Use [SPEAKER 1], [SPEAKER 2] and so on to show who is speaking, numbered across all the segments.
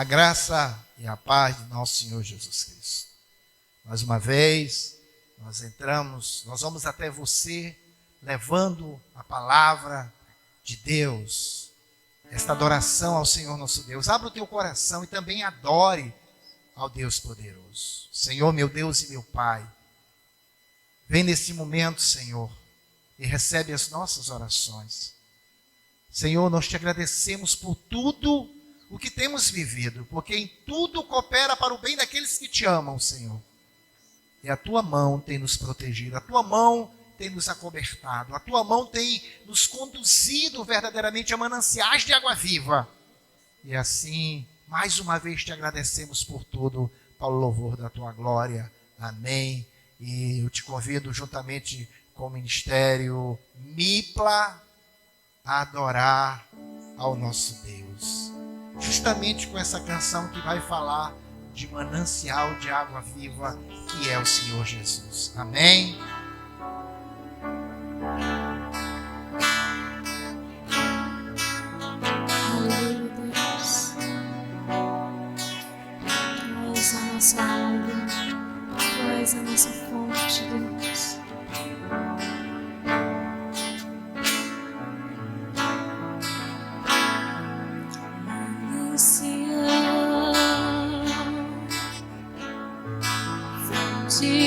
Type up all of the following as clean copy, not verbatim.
[SPEAKER 1] graça e a paz de nosso Senhor Jesus Cristo. Mais uma vez, nós vamos até você, levando a palavra de Deus, esta adoração ao Senhor nosso Deus. Abra o teu coração e também adore ao Deus poderoso. Senhor, meu Deus e meu Pai, vem nesse momento, Senhor, e recebe as nossas orações. Senhor, nós te agradecemos por tudo o que temos vivido, porque em tudo coopera para o bem daqueles que te amam, Senhor. E a tua mão tem nos protegido, a tua mão tem nos acobertado, a tua mão tem nos conduzido verdadeiramente a mananciais de água viva. E assim, mais uma vez te agradecemos por tudo, para o louvor da tua glória. Amém. E eu te convido, juntamente com o ministério MIPLA, a adorar ao nosso Deus. Justamente com essa canção que vai falar de manancial de água viva, que é o Senhor Jesus. Amém?
[SPEAKER 2] Aleluia, Deus. Tu és a nossa água, tu és a nossa fonte, Deus.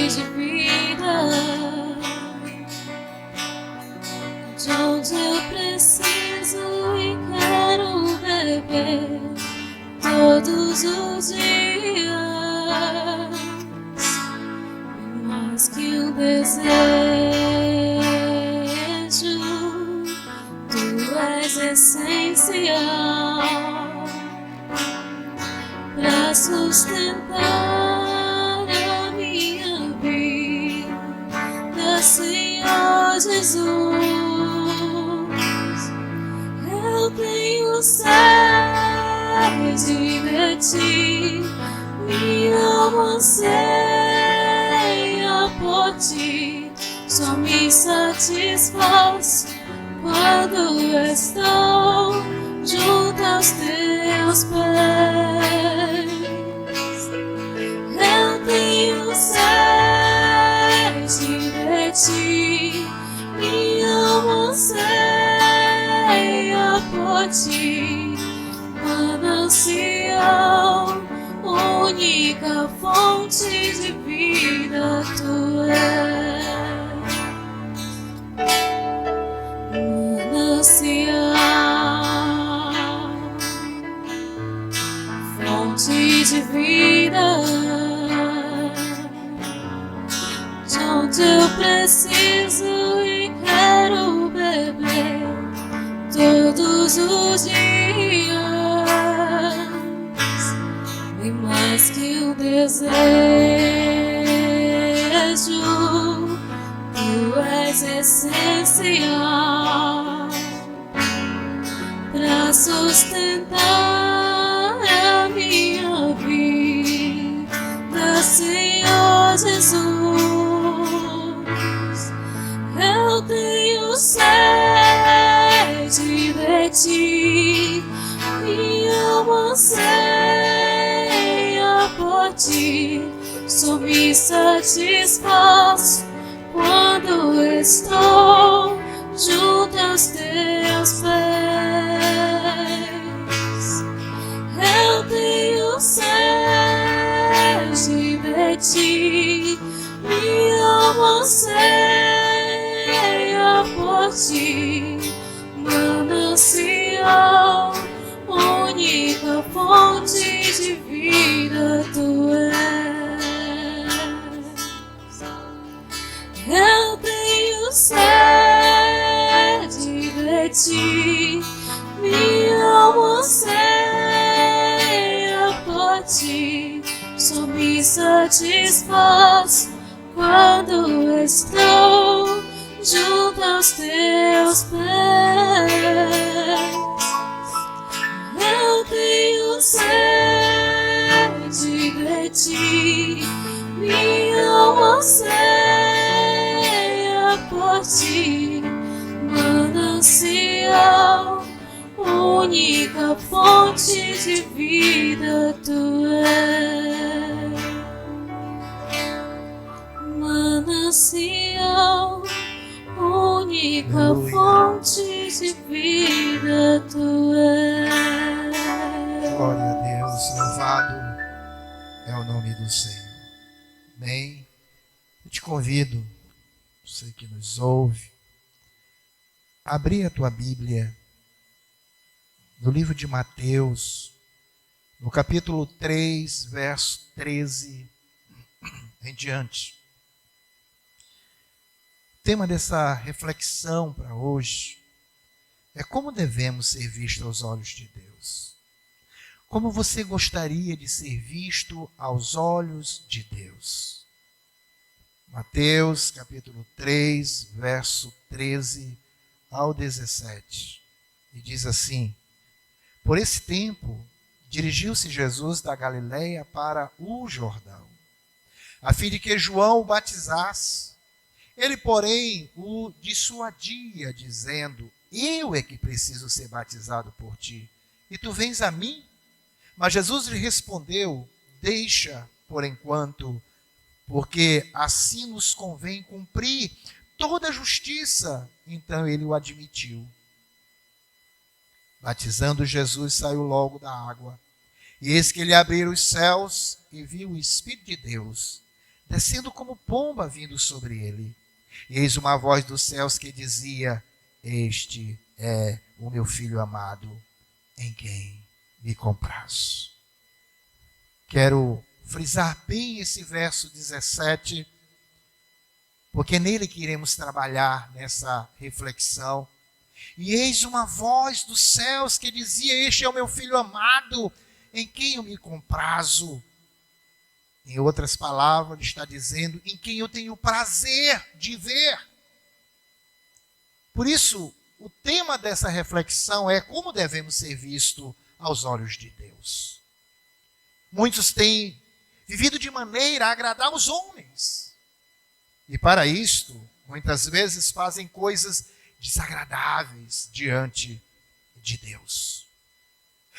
[SPEAKER 2] De vida, de onde eu preciso e quero beber todos os dias, mais que um desejo, tu és essencial para sustentar Senhor Jesus. Eu tenho sede de ti, minha alma anseia por ti, só me satisfaz quando estou junto aos teus pés. Eu tenho sede de ti, minha alma anseia por ti, manancial, única fonte de vida tu és. Manancial, fonte de vida, onde eu preciso e quero beber todos os dias, e mais que um desejo, tu és essencial para sustentar a minha vida, Senhor Jesus. Eu tenho sede de ti, minha alma anseia por ti, só me satisfaz quando estou junto aos teus pés. Eu tenho sede de ti, minha alma anseia por ti, manancial, única fonte de vida tu és. Eu tenho sede de ti, minha alma anseia por ti, só me satisfaz quando estou junto aos teus pés. Eu tenho sede de ti, minha alma anseia por ti, manancial, única única fonte de vida tu és. Manancial, única fonte de vida tu és.
[SPEAKER 1] Glória a Deus, louvado é o nome do Senhor. Amém. Eu te convido, você que nos ouve, a abrir a tua Bíblia no livro de Mateus, no capítulo 3, verso 13 em diante. O tema dessa reflexão para hoje é como devemos ser vistos aos olhos de Deus. Como você gostaria de ser visto aos olhos de Deus? Mateus, capítulo 3, verso 13 ao 17. E diz assim: Por esse tempo, dirigiu-se Jesus da Galileia para o Jordão, a fim de que João o batizasse. Ele, porém, o dissuadia, dizendo: Eu é que preciso ser batizado por ti, e tu vens a mim? Mas Jesus lhe respondeu: Deixa, por enquanto, porque assim nos convém cumprir toda a justiça. Então ele o admitiu. Batizando Jesus, saiu logo da água. E eis que ele abriu os céus e viu o Espírito de Deus, descendo como pomba vindo sobre ele. E eis uma voz dos céus que dizia: Este é o meu Filho amado, em quem me comprazo. Quero frisar bem esse verso 17, porque é nele que iremos trabalhar nessa reflexão. E eis uma voz dos céus que dizia: Este é o meu Filho amado, em quem eu me comprazo. Em outras palavras, ele está dizendo: em quem eu tenho prazer de ver. Por isso, o tema dessa reflexão é como devemos ser vistos aos olhos de Deus. Muitos têm vivido de maneira a agradar os homens. E para isto, muitas vezes fazem coisas desagradáveis diante de Deus.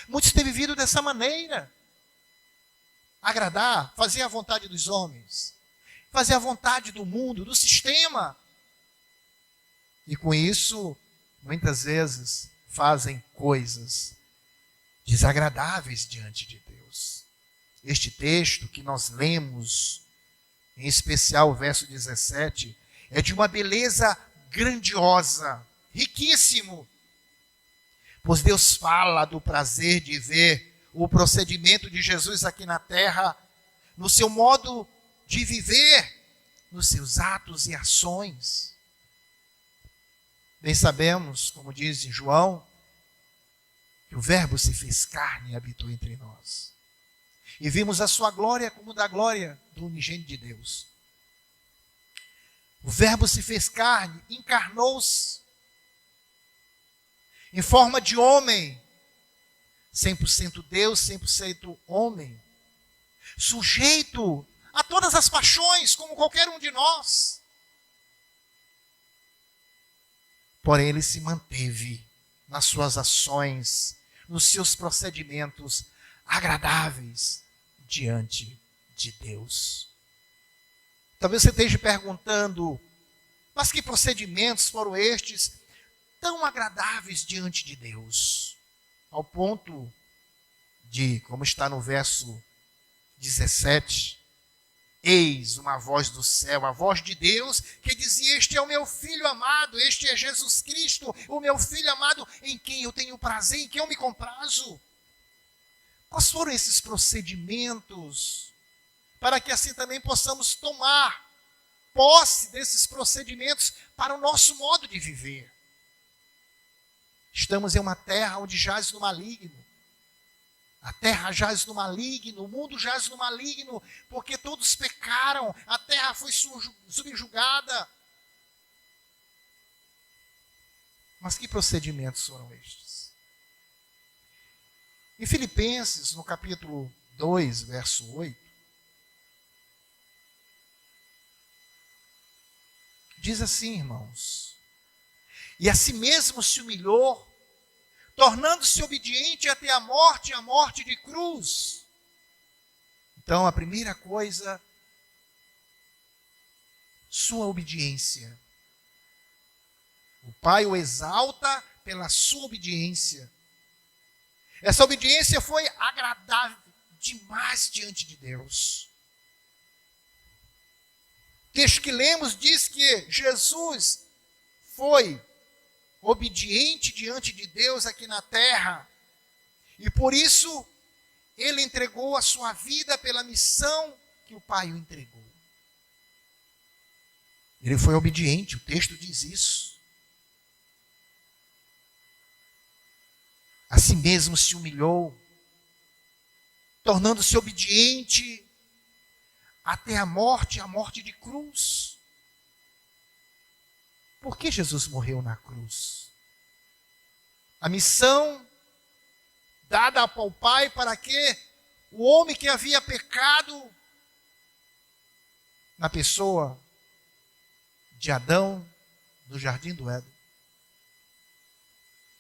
[SPEAKER 1] Muitos têm vivido dessa maneira. Agradar, fazer a vontade dos homens, fazer a vontade do mundo, do sistema. E com isso, muitas vezes, fazem coisas desagradáveis diante de Deus. Este texto que nós lemos, em especial o verso 17, é de uma beleza grandiosa, riquíssimo. Pois Deus fala do prazer de ver o procedimento de Jesus aqui na terra, no seu modo de viver, nos seus atos e ações. Bem sabemos, como diz em João, que o Verbo se fez carne e habitou entre nós. E vimos a sua glória como da glória do unigênito de Deus. O Verbo se fez carne, encarnou-se em forma de homem, 100% Deus, 100% homem, sujeito a todas as paixões, como qualquer um de nós. Porém, ele se manteve nas suas ações, nos seus procedimentos agradáveis diante de Deus. Talvez você esteja perguntando: mas que procedimentos foram estes tão agradáveis diante de Deus? Ao ponto de, como está no verso 17, eis uma voz do céu, a voz de Deus, que dizia: Este é o meu Filho amado, este é Jesus Cristo, o meu Filho amado, em quem eu tenho prazer, em quem eu me comprazo. Quais foram esses procedimentos? Para que assim também possamos tomar posse desses procedimentos para o nosso modo de viver. Estamos em uma terra onde jaz no maligno. A terra jaz no maligno, o mundo jaz no maligno, porque todos pecaram, a terra foi subjugada. Mas que procedimentos foram estes? Em Filipenses, no capítulo 2, verso 8, diz assim, irmãos: E a si mesmo se humilhou, tornando-se obediente até a morte de cruz. Então, a primeira coisa, sua obediência. O Pai o exalta pela sua obediência. Essa obediência foi agradável demais diante de Deus. O texto que lemos diz que Jesus foi obediente diante de Deus aqui na terra. E por isso, ele entregou a sua vida pela missão que o Pai o entregou. Ele foi obediente, o texto diz isso. A si mesmo se humilhou, tornando-se obediente até a morte de cruz. Por que Jesus morreu na cruz? A missão dada ao Pai para que o homem que havia pecado na pessoa de Adão, no jardim do Éden,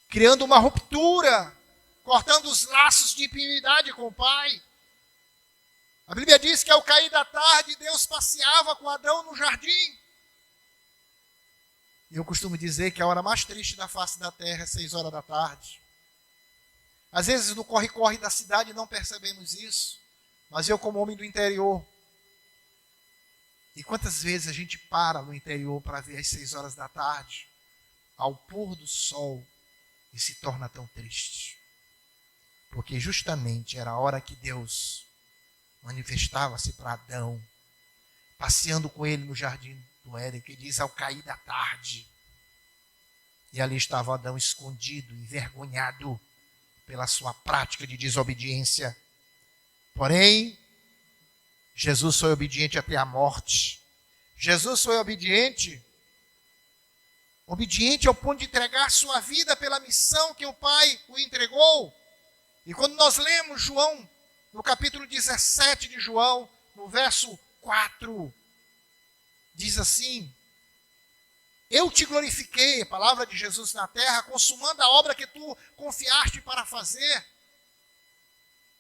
[SPEAKER 1] criando uma ruptura, cortando os laços de intimidade com o Pai. A Bíblia diz que ao cair da tarde, Deus passeava com Adão no jardim. E eu costumo dizer que a hora mais triste da face da terra é 6 horas da tarde. Às vezes no corre-corre da cidade não percebemos isso, mas eu como homem do interior, e quantas vezes a gente para no interior para ver as 6 horas da tarde, ao pôr do sol, e se torna tão triste? Porque justamente era a hora que Deus manifestava-se para Adão, passeando com ele no jardim do Éden, que diz ao cair da tarde. E ali estava Adão escondido, envergonhado pela sua prática de desobediência. Porém, Jesus foi obediente até a morte. Jesus foi obediente ao ponto de entregar sua vida pela missão que o Pai o entregou. E quando nós lemos João, no capítulo 17 de João, no verso 4, diz assim: eu te glorifiquei, a palavra de Jesus na terra, consumando a obra que tu confiaste para fazer.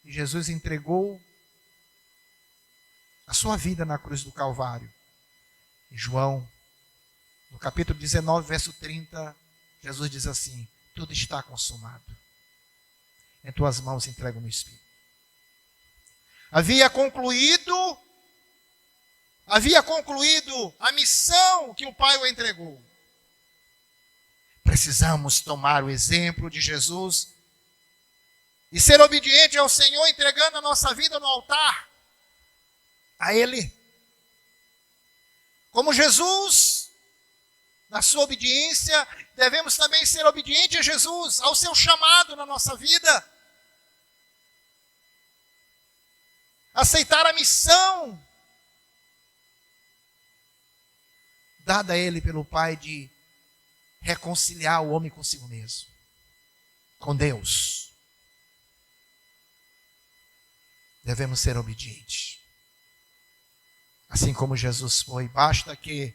[SPEAKER 1] E Jesus entregou a sua vida na cruz do Calvário. E João, no capítulo 19, verso 30, Jesus diz assim: tudo está consumado. Em tuas mãos entrego o meu espírito. Havia concluído a missão que o Pai o entregou. Precisamos tomar o exemplo de Jesus e ser obediente ao Senhor, entregando a nossa vida no altar a Ele. Como Jesus, na sua obediência, devemos também ser obedientes a Jesus, ao seu chamado na nossa vida. Aceitar a missão dada a Ele pelo Pai de reconciliar o homem consigo mesmo, com Deus. Devemos ser obedientes. Assim como Jesus foi, basta que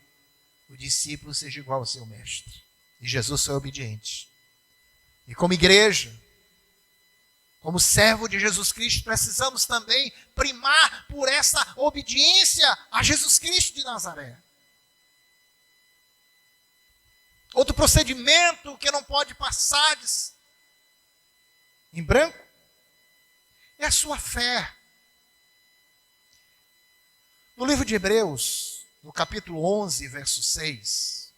[SPEAKER 1] o discípulo seja igual ao seu mestre. E Jesus foi obediente. E como igreja, como servo de Jesus Cristo, precisamos também primar por essa obediência a Jesus Cristo de Nazaré. Outro procedimento que não pode passar em branco é a sua fé. No livro de Hebreus, no capítulo 11, verso 6,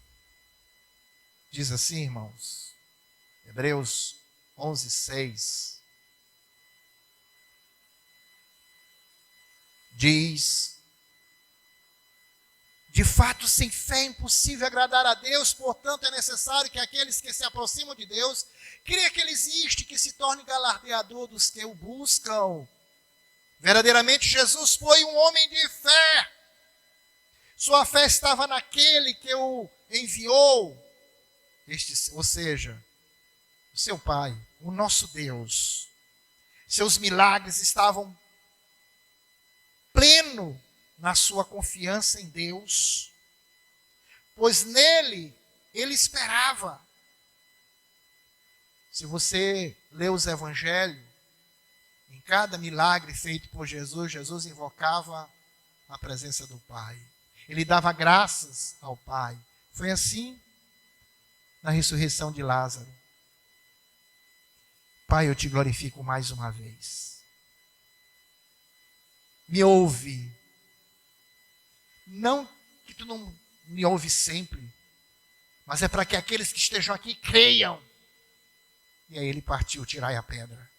[SPEAKER 1] diz assim, irmãos, Hebreus 11, 6, diz: de fato, sem fé é impossível agradar a Deus, portanto é necessário que aqueles que se aproximam de Deus creia que Ele existe, que se torne galardeador dos que o buscam. Verdadeiramente Jesus foi um homem de fé. Sua fé estava naquele que o enviou, ou seja, o seu Pai, o nosso Deus. Seus milagres estavam pleno na sua confiança em Deus, pois nele ele esperava. Se você lê os evangelhos, em cada milagre feito por Jesus, Jesus invocava a presença do Pai. Ele dava graças ao Pai. Foi assim na ressurreição de Lázaro. Pai, eu te glorifico mais uma vez. Me ouve. Não que tu não me ouve sempre, mas é para que aqueles que estejam aqui creiam. E aí ele partiu, tirai a pedra.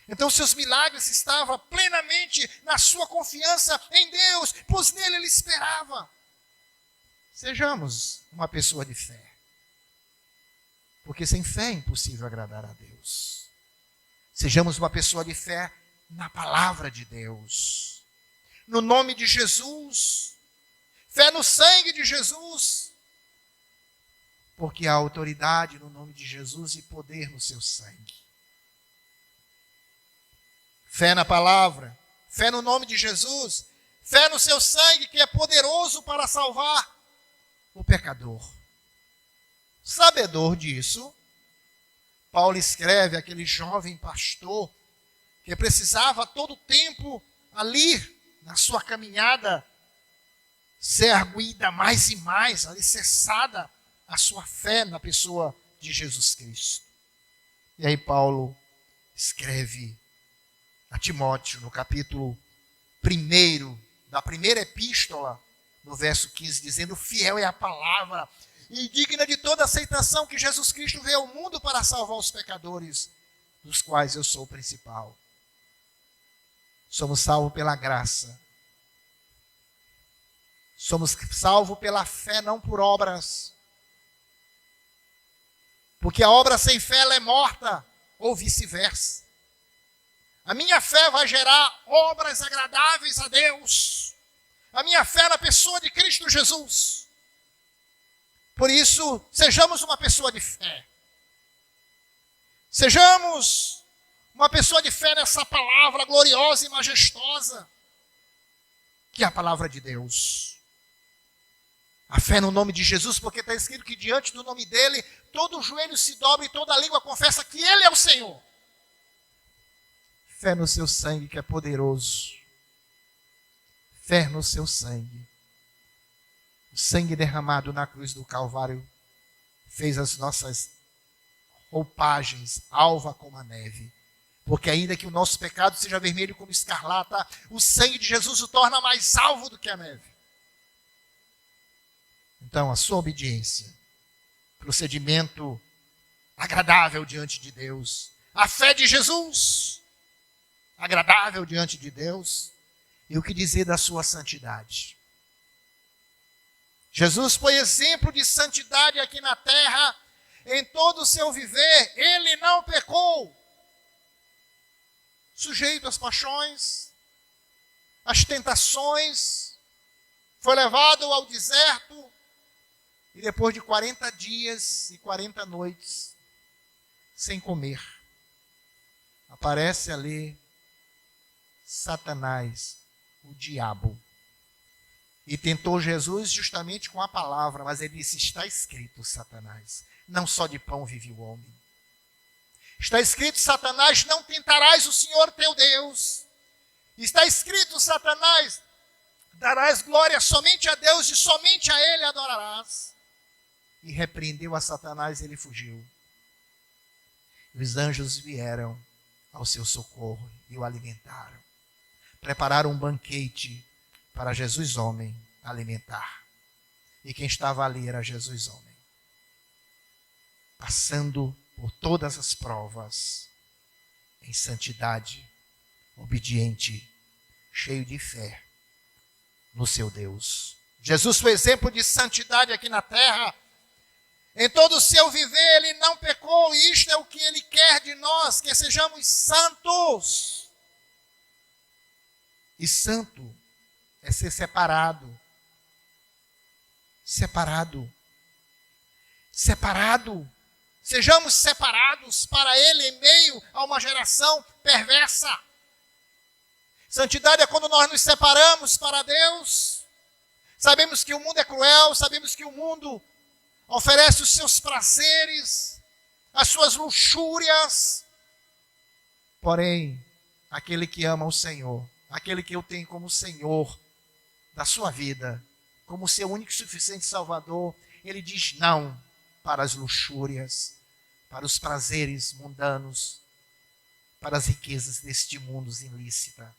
[SPEAKER 1] Então seus milagres estavam plenamente na sua confiança em Deus, pois nele ele esperava. Sejamos uma pessoa de fé. Porque sem fé é impossível agradar a Deus. Sejamos uma pessoa de fé na palavra de Deus. No nome de Jesus. Fé no sangue de Jesus. Porque há autoridade no nome de Jesus e poder no seu sangue. Fé na palavra, fé no nome de Jesus, fé no seu sangue que é poderoso para salvar o pecador. Sabedor disso, Paulo escreve àquele jovem pastor que precisava todo o tempo ali na sua caminhada ser arguída mais e mais, alicerçada a sua fé na pessoa de Jesus Cristo. E aí Paulo escreve a Timóteo, no capítulo 1 da primeira epístola, no verso 15, dizendo: fiel é a palavra e digna de toda aceitação que Jesus Cristo veio ao mundo para salvar os pecadores, dos quais eu sou o principal. Somos salvos pela graça. Somos salvos pela fé, não por obras. Porque a obra sem fé ela é morta, ou vice-versa. A minha fé vai gerar obras agradáveis a Deus. A minha fé na pessoa de Cristo Jesus. Por isso, sejamos uma pessoa de fé. Sejamos uma pessoa de fé nessa palavra gloriosa e majestosa, que é a palavra de Deus. A fé no nome de Jesus, porque está escrito que diante do nome dele, todo joelho se dobra e toda língua confessa que ele é o Senhor. Fé no seu sangue que é poderoso. Fé no seu sangue. O sangue derramado na cruz do Calvário fez as nossas roupagens alva como a neve. Porque ainda que o nosso pecado seja vermelho como escarlata, o sangue de Jesus o torna mais alvo do que a neve. Então a sua obediência, procedimento agradável diante de Deus. A fé de Jesus, agradável diante de Deus. E o que dizer da sua santidade? Jesus foi exemplo de santidade aqui na terra. Em todo o seu viver, ele não pecou. Sujeito às paixões, às tentações, foi levado ao deserto. E depois de 40 dias e 40 noites, sem comer, aparece ali Satanás, o diabo. E tentou Jesus justamente com a palavra, mas ele disse: está escrito, Satanás, não só de pão vive o homem. Está escrito, Satanás, não tentarás o Senhor teu Deus. Está escrito, Satanás, darás glória somente a Deus e somente a ele adorarás. E repreendeu a Satanás e ele fugiu. E os anjos vieram ao seu socorro e o alimentaram. Prepararam um banquete para Jesus homem alimentar. E quem estava ali era Jesus homem. Passando por todas as provas, em santidade, obediente, cheio de fé no seu Deus. Jesus foi exemplo de santidade aqui na terra. Em todo o seu viver ele não pecou, e isto é o que ele quer de nós, que sejamos santos. E santo é ser separado. Separado. Separado. Sejamos separados para ele em meio a uma geração perversa. Santidade é quando nós nos separamos para Deus. Sabemos que o mundo é cruel, sabemos que o mundo oferece os seus prazeres, as suas luxúrias. Porém, aquele que ama o Senhor, aquele que eu tenho como Senhor da sua vida, como seu único e suficiente Salvador, ele diz não para as luxúrias, para os prazeres mundanos, para as riquezas deste mundo ilícita.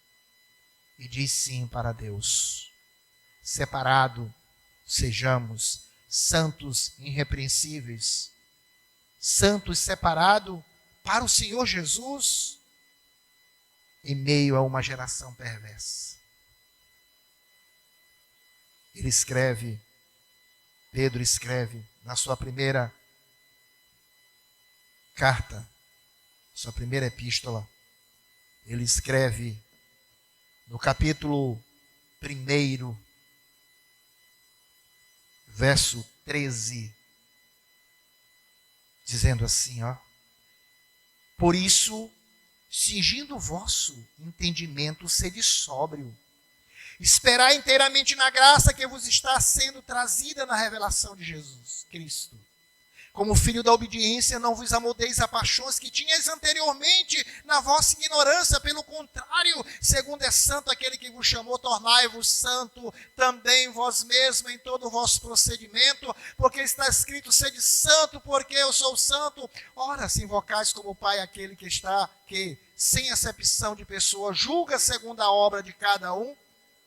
[SPEAKER 1] E diz sim para Deus. Separado sejamos, santos irrepreensíveis, santos separados para o Senhor Jesus, em meio a uma geração perversa. Ele escreve, Pedro escreve na sua primeira carta, sua primeira epístola, ele escreve no capítulo 1, verso 13, dizendo assim, por isso, cingindo o vosso entendimento, sede sóbrio, esperai inteiramente na graça que vos está sendo trazida na revelação de Jesus Cristo. Como filho da obediência, não vos amoldeis a paixões que tinhas anteriormente na vossa ignorância. Pelo contrário, segundo é santo aquele que vos chamou, tornai-vos santo também vós mesmos em todo o vosso procedimento, porque está escrito, sede santo, porque eu sou santo. Ora, se invocais como Pai aquele que, sem acepção de pessoa, julga segundo a obra de cada um,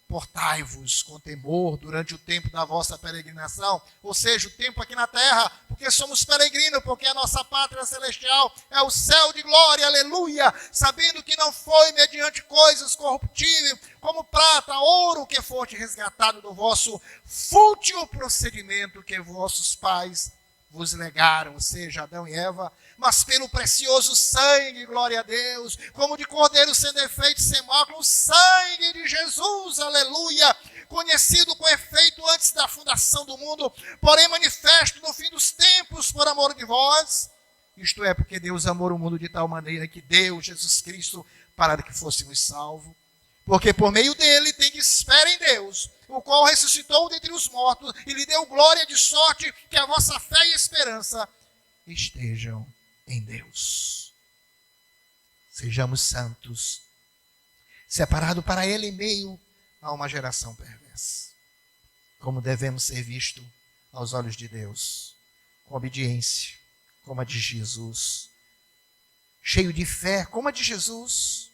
[SPEAKER 1] portai-vos com temor durante o tempo da vossa peregrinação, ou seja, o tempo aqui na terra, porque somos peregrinos, porque a nossa pátria celestial é o céu de glória, aleluia, sabendo que não foi mediante coisas corruptíveis, como prata, ouro, que foste resgatado do vosso fútil procedimento que vossos pais vos legaram, ou seja, Adão e Eva, mas pelo precioso sangue, glória a Deus, como de cordeiro sem defeito, sem mácula, o sangue de Jesus, aleluia, conhecido com efeito antes da fundação do mundo, porém manifesto no fim dos tempos por amor de vós, isto é, porque Deus amou o mundo de tal maneira que deu Jesus Cristo para que fôssemos salvos, porque por meio dele tem que esperar em Deus, o qual ressuscitou dentre os mortos e lhe deu glória, de sorte que a vossa fé e esperança estejam em Deus. Sejamos santos, separados para ele em meio a uma geração perversa. Como devemos ser vistos aos olhos de Deus, com obediência, como a de Jesus, cheio de fé, como a de Jesus,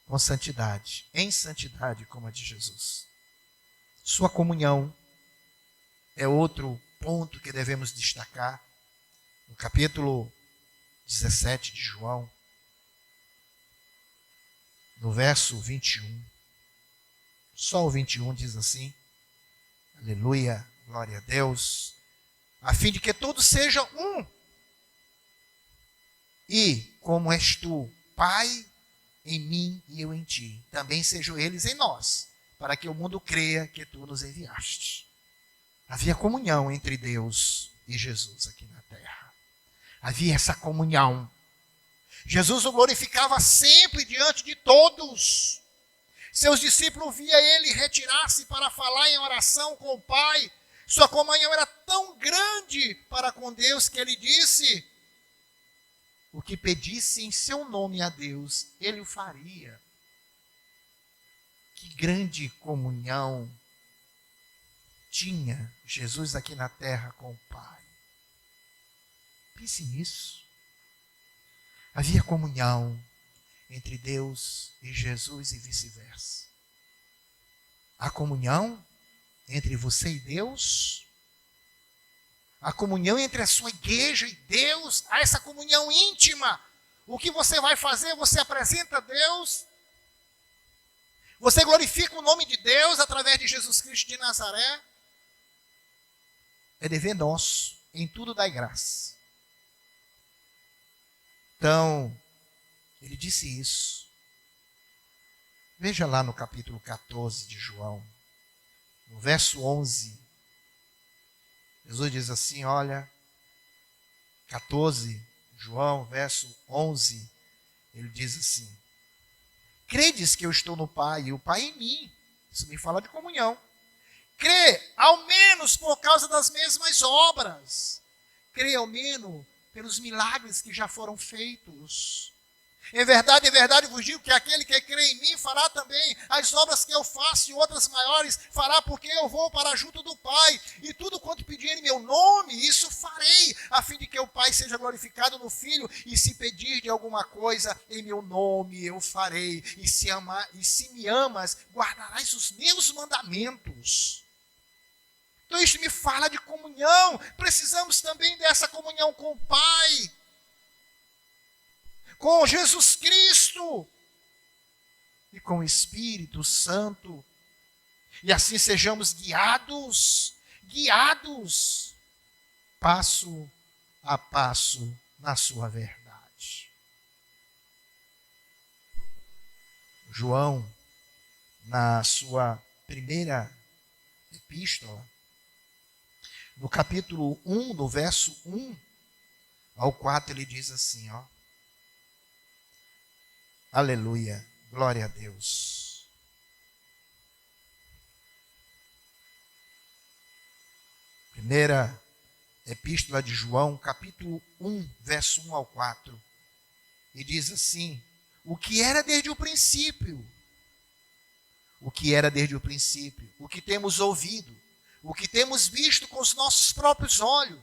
[SPEAKER 1] com santidade, em santidade como a de Jesus. Sua comunhão é outro ponto que devemos destacar. No capítulo 17 de João, no verso 21, só o 21 diz assim, aleluia, glória a Deus, a fim de que todos sejam um, e como és tu, Pai, em mim e eu em ti, também sejam eles em nós, para que o mundo creia que tu nos enviaste. Havia comunhão entre Deus e Jesus aqui na terra. Havia essa comunhão. Jesus o glorificava sempre diante de todos. Seus discípulos via ele retirar-se para falar em oração com o Pai. Sua comunhão era tão grande para com Deus que ele disse, o que pedisse em seu nome a Deus, ele o faria. Que grande comunhão tinha Jesus aqui na terra com o Pai. Pense nisso. Havia comunhão entre Deus e Jesus e vice-versa. A comunhão entre você e Deus, a comunhão entre a sua igreja e Deus, há essa comunhão íntima. O que você vai fazer? Você apresenta a Deus, você glorifica o nome de Deus através de Jesus Cristo de Nazaré. É dever nosso, em tudo dai graça. Então, ele disse isso. Veja lá no capítulo 14 de João, no verso 11. Jesus diz assim, olha, 14, João, verso 11, ele diz assim, credes que eu estou no Pai e o Pai em mim? Isso me fala de comunhão. Crê, ao menos por causa das mesmas obras. Crê ao menos pelos milagres que já foram feitos. Em verdade vos digo que aquele que crê em mim fará também as obras que eu faço e outras maiores fará, porque eu vou para junto do Pai. E tudo quanto pedir em meu nome, isso farei, a fim de que o Pai seja glorificado no Filho. E se pedir de alguma coisa em meu nome, eu farei. E se me amas, guardarás os meus mandamentos. Então isso me fala de comunhão. Precisamos também dessa comunhão com o Pai, com Jesus Cristo e com o Espírito Santo. E assim sejamos guiados passo a passo na sua verdade. João, na sua primeira epístola, no capítulo 1, no verso 1 ao 4, ele diz assim, ó. Aleluia, glória a Deus. Primeira epístola de João, capítulo 1, verso 1 ao 4. E diz assim: o que era desde o princípio, o que temos ouvido, o que temos visto com os nossos próprios olhos,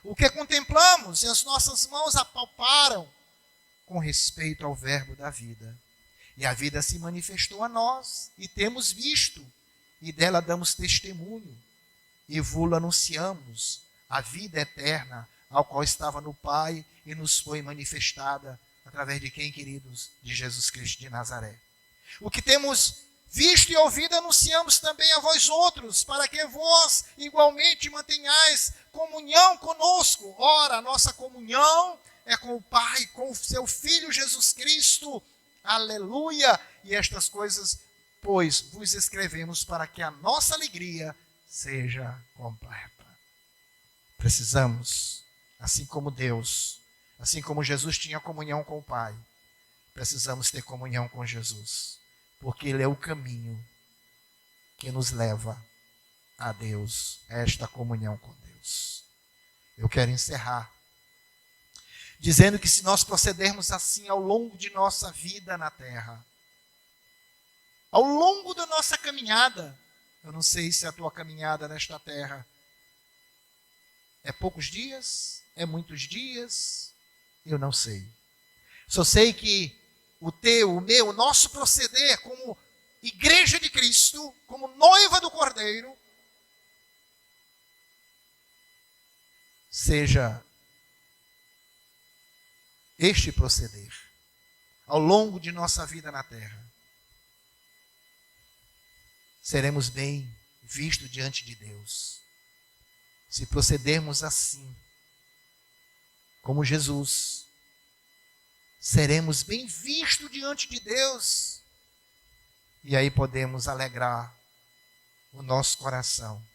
[SPEAKER 1] o que contemplamos e as nossas mãos apalparam, com respeito ao verbo da vida. E a vida se manifestou a nós, e temos visto, e dela damos testemunho, e vos anunciamos a vida eterna, ao qual estava no Pai, e nos foi manifestada, através de quem, queridos? De Jesus Cristo de Nazaré. O que temos visto e ouvido, anunciamos também a vós outros, para que vós igualmente mantenhais comunhão conosco. Ora, a nossa comunhão é com o Pai, com o seu Filho Jesus Cristo. Aleluia! E estas coisas, pois, vos escrevemos para que a nossa alegria seja completa. Precisamos, assim como Deus, assim como Jesus tinha comunhão com o Pai, precisamos ter comunhão com Jesus, porque Ele é o caminho que nos leva a Deus, a esta comunhão com Deus. Eu quero encerrar dizendo que se nós procedermos assim ao longo de nossa vida na terra, ao longo da nossa caminhada, eu não sei se a tua caminhada nesta terra é poucos dias, é muitos dias, eu não sei. Só sei que o teu, o meu, o nosso proceder como igreja de Cristo, como noiva do Cordeiro, seja este proceder ao longo de nossa vida na terra. Seremos bem vistos diante de Deus se procedermos assim, como Jesus. Seremos bem vistos diante de Deus, e aí podemos alegrar o nosso coração,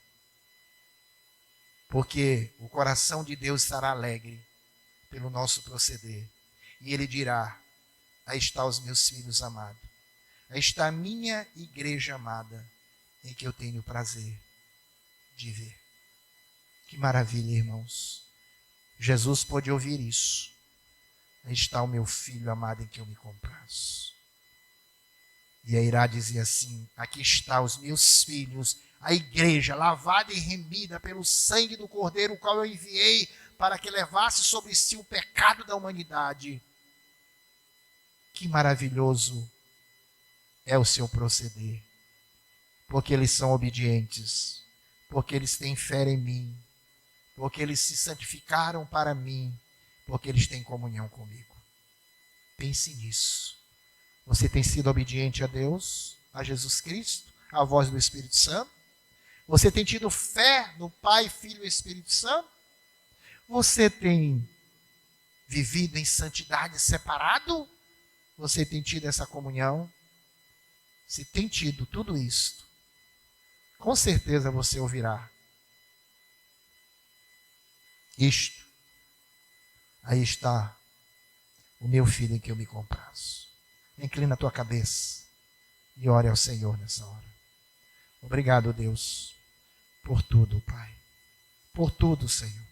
[SPEAKER 1] porque o coração de Deus estará alegre pelo nosso proceder. E Ele dirá: aí está os meus filhos amados, aí está a minha igreja amada, em que eu tenho prazer de ver. Que maravilha, irmãos. Jesus pôde ouvir isso. Aí está o meu filho amado em que eu me comprazo. E aí irá dizer assim: aqui está os meus filhos, a igreja lavada e remida pelo sangue do Cordeiro, o qual eu enviei para que levasse sobre si o pecado da humanidade. Que maravilhoso é o seu proceder, porque eles são obedientes, porque eles têm fé em mim, porque eles se santificaram para mim, porque eles têm comunhão comigo. Pense nisso. Você tem sido obediente a Deus, a Jesus Cristo, à voz do Espírito Santo? Você tem tido fé no Pai, Filho e Espírito Santo? Você tem vivido em santidade separado? Você tem tido essa comunhão? Se tem tido tudo isso, com certeza você ouvirá: isto, aí está o meu filho em que eu me comprazo. Inclina a tua cabeça e ore ao Senhor nessa hora. Obrigado, Deus, por tudo, Pai. Por tudo, Senhor.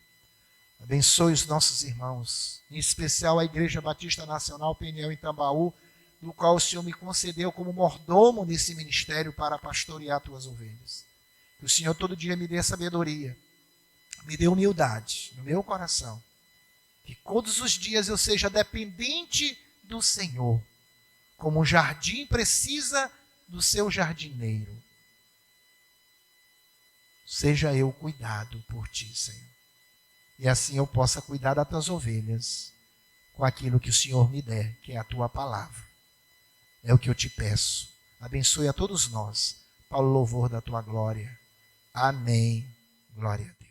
[SPEAKER 1] Abençoe os nossos irmãos, em especial a Igreja Batista Nacional Peniel em Tambaú, do qual o Senhor me concedeu como mordomo nesse ministério para pastorear tuas ovelhas. Que o Senhor todo dia me dê sabedoria, me dê humildade no meu coração. Que todos os dias eu seja dependente do Senhor, como um jardim precisa do seu jardineiro. Seja eu cuidado por ti, Senhor. E assim eu possa cuidar das tuas ovelhas com aquilo que o Senhor me der, que é a tua palavra. É o que eu te peço. Abençoe a todos nós, para o louvor da tua glória. Amém. Glória a Deus.